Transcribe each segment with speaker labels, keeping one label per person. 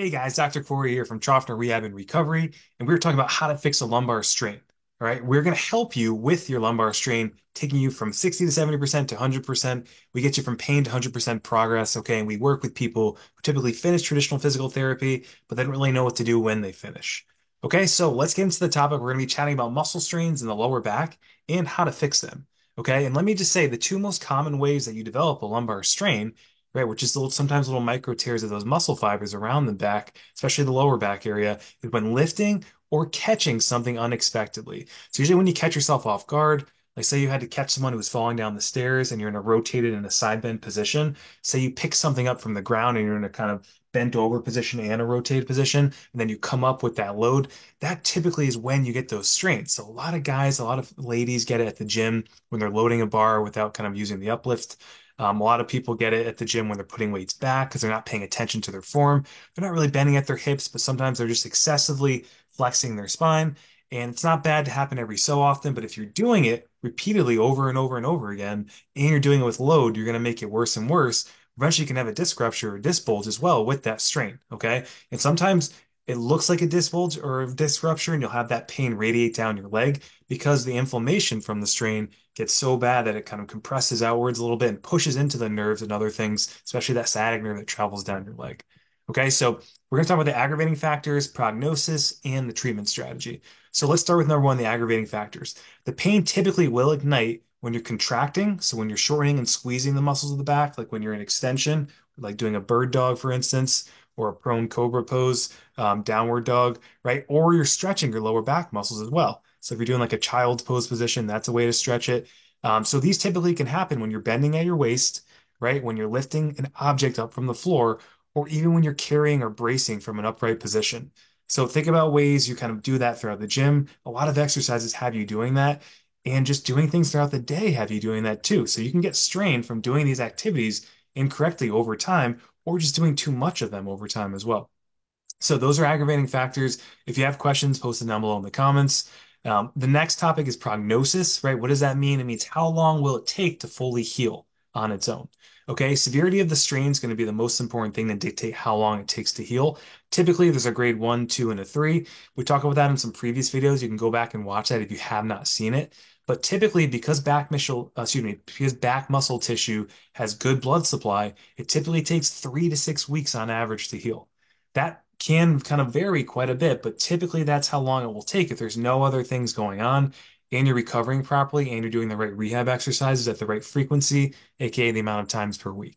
Speaker 1: Hey guys, Dr. Corey here from Choffner Rehab and Recovery, and we're talking about how to fix a lumbar strain. All right, we're going to help you with your lumbar strain, taking you from 60 to 70% to 100%. We get you from pain to 100% progress. Okay, and we work with people who typically finish traditional physical therapy, but they don't really know what to do when they finish. Okay, so let's get into the topic. We're going to be chatting about muscle strains in the lower back and how to fix them. Okay, and let me just say the two most common ways that you develop a lumbar strain, right, which is sometimes little micro tears of those muscle fibers around the back, especially the lower back area, is when lifting or catching something unexpectedly. So usually when you catch yourself off guard, like say you had to catch someone who was falling down the stairs and you're in a rotated in a side bend position, say you pick something up from the ground and you're in a kind of bent over position and a rotated position, and then you come up with that load, that typically is when you get those strains. So a lot of guys, a lot of ladies get it at the gym when they're loading a bar without kind of using the uplift. A lot of people get it at the gym when they're putting weights back because they're not paying attention to their form. They're not really bending at their hips, but sometimes they're just excessively flexing their spine. And it's not bad to happen every so often, but if you're doing it repeatedly over and over and over again, and you're doing it with load, you're going to make it worse and worse. Eventually, you can have a disc rupture or disc bulge as well with that strain. Okay. And sometimes it looks like a disc bulge or a disc rupture, and you'll have that pain radiate down your leg because the inflammation from the strain gets so bad that it kind of compresses outwards a little bit and pushes into the nerves and other things, especially that sciatic nerve that travels down your leg. Okay, so we're going to talk about the aggravating factors, prognosis, and the treatment strategy. So let's start with number one, the aggravating factors. The pain typically will ignite when you're contracting. So when you're shortening and squeezing the muscles of the back, like when you're in extension, like doing a bird dog, for instance, or a prone cobra pose, downward dog, right? Or you're stretching your lower back muscles as well. So if you're doing like a child's pose position, that's a way to stretch it. So these typically can happen when you're bending at your waist, right? When you're lifting an object up from the floor, or even when you're carrying or bracing from an upright position. So think about ways you kind of do that throughout the gym. A lot of exercises have you doing that, and just doing things throughout the day have you doing that too. So you can get strained from doing these activities incorrectly over time, or just doing too much of them over time as well. So those are aggravating factors. If you have questions, post them down below in the comments. The next topic is prognosis, right? What does that mean? It means how long will it take to fully heal on its own? Okay, severity of the strain is going to be the most important thing to dictate how long it takes to heal. Typically, there's a grade one, two, and a three. We talk about that in some previous videos. You can go back and watch that if you have not seen it. But typically, because because back muscle tissue has good blood supply, it typically takes 3 to 6 weeks on average to heal. That can kind of vary quite a bit, but typically that's how long it will take if there's no other things going on and you're recovering properly and you're doing the right rehab exercises at the right frequency, aka the amount of times per week.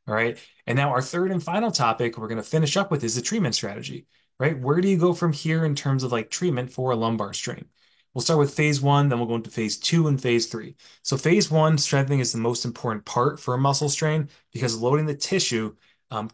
Speaker 1: All right. And now our third and final topic we're going to finish up with is the treatment strategy, right? Where do you go from here in terms of like treatment for a lumbar strain? We'll start with phase one, then we'll go into phase two and phase three. So phase one, strengthening is the most important part for a muscle strain because loading the tissue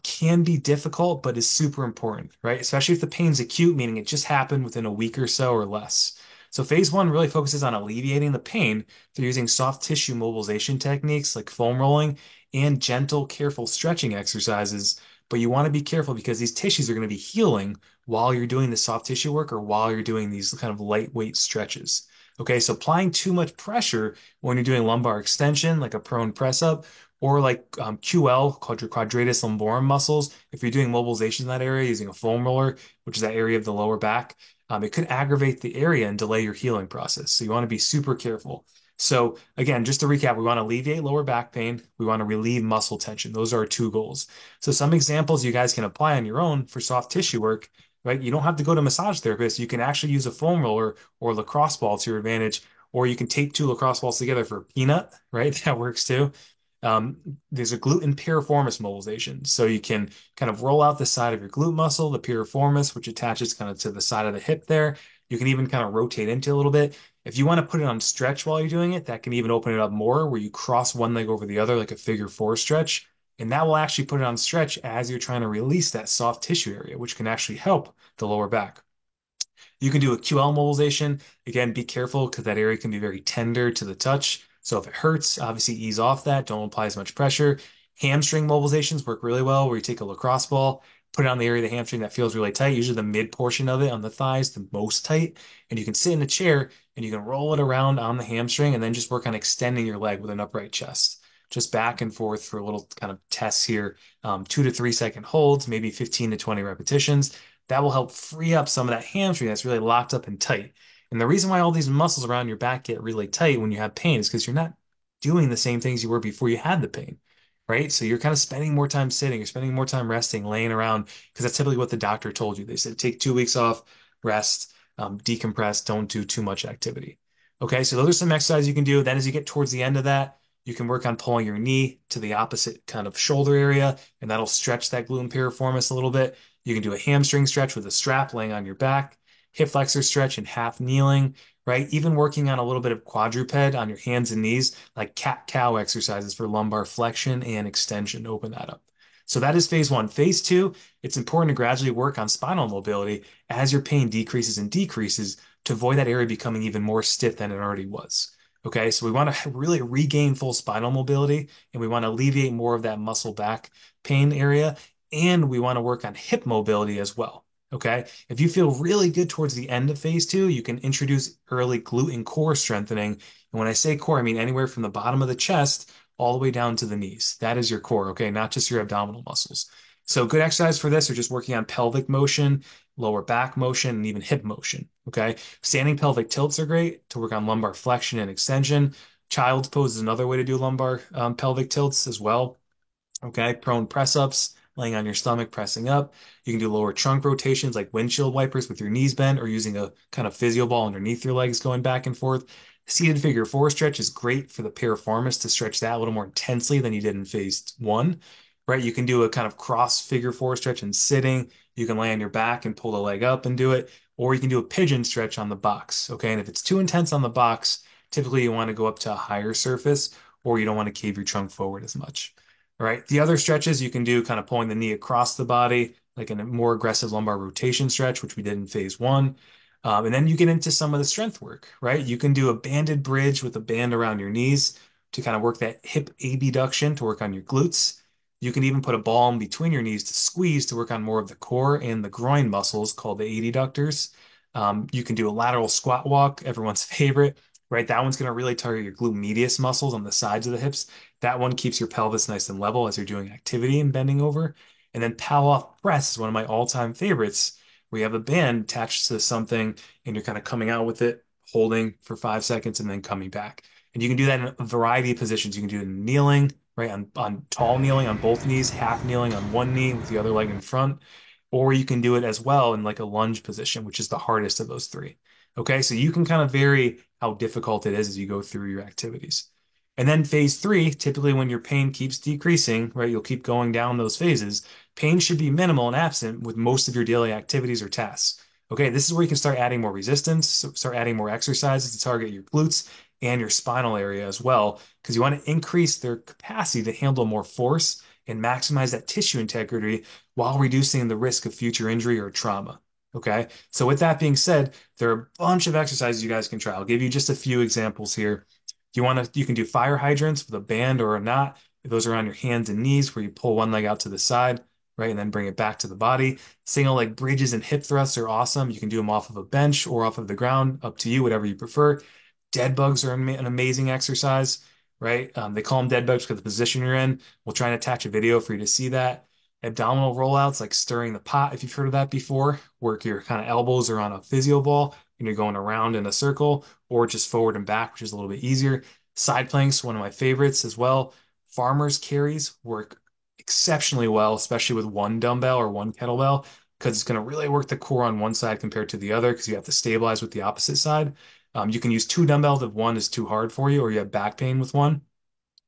Speaker 1: can be difficult, but is super important, right? Especially if the pain's acute, meaning it just happened within a week or so or less. So phase one really focuses on alleviating the pain through using soft tissue mobilization techniques like foam rolling and gentle, careful stretching exercises. But you want to be careful because these tissues are going to be healing while you're doing the soft tissue work or while you're doing these kind of lightweight stretches. Okay, so applying too much pressure when you're doing lumbar extension, like a prone press up, or like QL, quadratus lumborum muscles, if you're doing mobilization in that area using a foam roller, which is that area of the lower back, it could aggravate the area and delay your healing process. So you want to be super careful. So again, just to recap, we want to alleviate lower back pain. We want to relieve muscle tension. Those are our two goals. So some examples you guys can apply on your own for soft tissue work, right? You don't have to go to a massage therapist. You can actually use a foam roller or lacrosse ball to your advantage, or you can tape two lacrosse balls together for a peanut, right? That works too. There's a glute piriformis mobilization. So you can kind of roll out the side of your glute muscle, the piriformis, which attaches kind of to the side of the hip there. You can even kind of rotate into a little bit. If you want to put it on stretch while you're doing it, that can even open it up more where you cross one leg over the other like a figure four stretch. And that will actually put it on stretch as you're trying to release that soft tissue area, which can actually help the lower back. You can do a QL mobilization. Again, be careful because that area can be very tender to the touch. So if it hurts, obviously ease off that. Don't apply as much pressure. Hamstring mobilizations work really well where you take a lacrosse ball, put it on the area of the hamstring that feels really tight, usually the mid portion of it on the thighs, the most tight. And you can sit in a chair and you can roll it around on the hamstring and then just work on extending your leg with an upright chest. just back and forth for a little kind of tests here, 2 to 3 second holds, maybe 15 to 20 repetitions. That will help free up some of that hamstring that's really locked up and tight. And the reason why all these muscles around your back get really tight when you have pain is because you're not doing the same things you were before you had the pain, right? So you're kind of spending more time sitting, you're spending more time resting, laying around, because that's typically what the doctor told you. They said take 2 weeks off, rest, decompress, don't do too much activity. Okay, so those are some exercises you can do. Then as you get towards the end of that, you can work on pulling your knee to the opposite kind of shoulder area, and that'll stretch that glute piriformis a little bit. You can do a hamstring stretch with a strap laying on your back, hip flexor stretch and half kneeling, right? Even working on a little bit of quadruped on your hands and knees, like cat-cow exercises for lumbar flexion and extension to open that up. So that is phase one. Phase two, it's important to gradually work on spinal mobility as your pain decreases and decreases to avoid that area becoming even more stiff than it already was. Okay, so we want to really regain full spinal mobility and we want to alleviate more of that muscle back pain area. And we want to work on hip mobility as well. Okay, if you feel really good towards the end of phase two, you can introduce early glute and core strengthening. And when I say core, I mean anywhere from the bottom of the chest all the way down to the knees. That is your core, okay, not just your abdominal muscles. So good exercise for this are just working on pelvic motion, lower back motion, and even hip motion. Okay. Standing pelvic tilts are great to work on lumbar flexion and extension. Child's pose is another way to do lumbar pelvic tilts as well. Okay, prone press ups, laying on your stomach, pressing up. You can do lower trunk rotations like windshield wipers with your knees bent or using a kind of physio ball underneath your legs going back and forth. Seated figure four stretch is great for the piriformis to stretch that a little more intensely than you did in phase one, right? You can do a kind of cross figure four stretch in sitting. You can lay on your back and pull the leg up and do it, or you can do a pigeon stretch on the box. Okay, and if it's too intense on the box, typically you want to go up to a higher surface or you don't want to cave your trunk forward as much. All right. The other stretches you can do kind of pulling the knee across the body, like in a more aggressive lumbar rotation stretch, which we did in phase one. And then you get into some of the strength work, right? You can do a banded bridge with a band around your knees to kind of work that hip abduction to work on your glutes. You can even put a ball in between your knees to squeeze to work on more of the core and the groin muscles called the adductors. You can do a lateral squat walk, everyone's favorite, right? That one's going to really target your glute medius muscles on the sides of the hips. That one keeps your pelvis nice and level as you're doing activity and bending over. And then pal off press is one of my all-time favorites, where you have a band attached to something and you're kind of coming out with it, holding for 5 seconds, and then coming back. And you can do that in a variety of positions. You can do it in kneeling, right? On tall kneeling on both knees, half kneeling on one knee with the other leg in front. Or you can do it as well in like a lunge position, which is the hardest of those three. Okay, so you can kind of vary how difficult it is as you go through your activities. And then phase three, typically when your pain keeps decreasing, right, you'll keep going down those phases. Pain should be minimal and absent with most of your daily activities or tasks. Okay, this is where you can start adding more resistance, start adding more exercises to target your glutes and your spinal area as well, because you want to increase their capacity to handle more force and maximize that tissue integrity while reducing the risk of future injury or trauma. Okay, so with that being said, there are a bunch of exercises you guys can try. I'll give you just a few examples here. You can do fire hydrants with a band or a knot. Those are on your hands and knees where you pull one leg out to the side, right? And then bring it back to the body. Single leg bridges and hip thrusts are awesome. You can do them off of a bench or off of the ground, up to you, whatever you prefer. Dead bugs are an amazing exercise, right? They call them dead bugs because of the position you're in. We'll try and attach a video for you to see that. Abdominal rollouts like stirring the pot, if you've heard of that before, work your kind of elbows are on a physio ball and you're going around in a circle, or just forward and back, which is a little bit easier. Side planks, one of my favorites as well. Farmer's carries work exceptionally well, especially with one dumbbell or one kettlebell, because it's going to really work the core on one side compared to the other, because you have to stabilize with the opposite side. You can use two dumbbells if one is too hard for you, or you have back pain with one.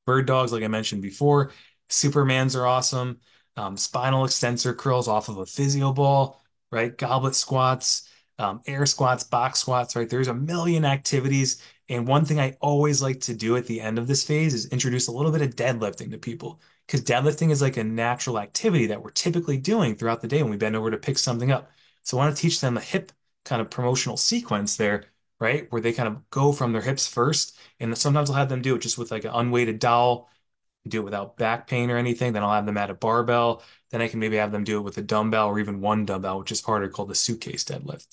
Speaker 1: Bird dogs, like I mentioned before. Supermans are awesome. Spinal extensor curls off of a physio ball, right? Goblet squats, air squats, box squats, right? There's a million activities. And one thing I always like to do at the end of this phase is introduce a little bit of deadlifting to people, because deadlifting is like a natural activity that we're typically doing throughout the day when we bend over to pick something up. So I want to teach them a hip kind of promotional sequence there, right? Where they kind of go from their hips first. And sometimes I'll have them do it just with like an unweighted dowel, do it without back pain or anything. Then I'll have them add a barbell. Then I can maybe have them do it with a dumbbell or even one dumbbell, which is harder, called the suitcase deadlift.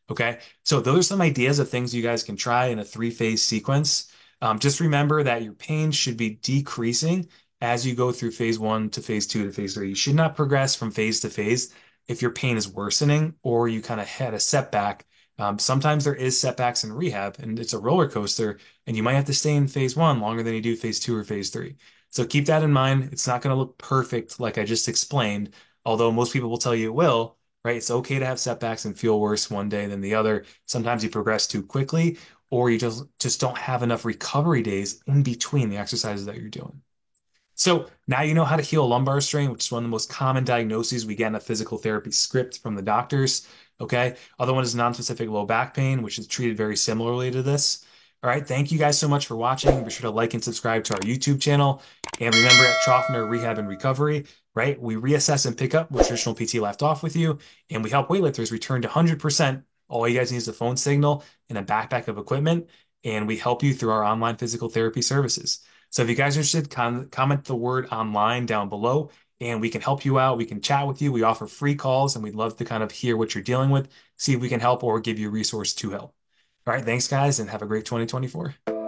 Speaker 1: Okay. So those are some ideas of things you guys can try in a three-phase sequence. Just remember that your pain should be decreasing as you go through phase one to phase two to phase three. You should not progress from phase to phase if your pain is worsening or you kind of had a setback. Sometimes there is setbacks in rehab and it's a roller coaster, and you might have to stay in phase one longer than you do phase two or phase three. So keep that in mind. It's not going to look perfect like I just explained, although most people will tell you it will, right? It's okay to have setbacks and feel worse one day than the other. Sometimes you progress too quickly, or you just don't have enough recovery days in between the exercises that you're doing. So now you know how to heal a lumbar strain, which is one of the most common diagnoses we get in a physical therapy script from the doctors. Okay. Other one is non-specific low back pain, which is treated very similarly to this. All right. Thank you guys so much for watching. Be sure to like and subscribe to our YouTube channel. And remember at Choffner Rehab and Recovery, right? We reassess and pick up where traditional PT left off with you, and we help weightlifters return to 100%. All you guys need is a phone signal and a backpack of equipment, and we help you through our online physical therapy services. So if you guys are interested, comment the word online down below and we can help you out. We can chat with you. We offer free calls and we'd love to kind of hear what you're dealing with, see if we can help or give you a resource to help. All right, thanks guys and have a great 2024.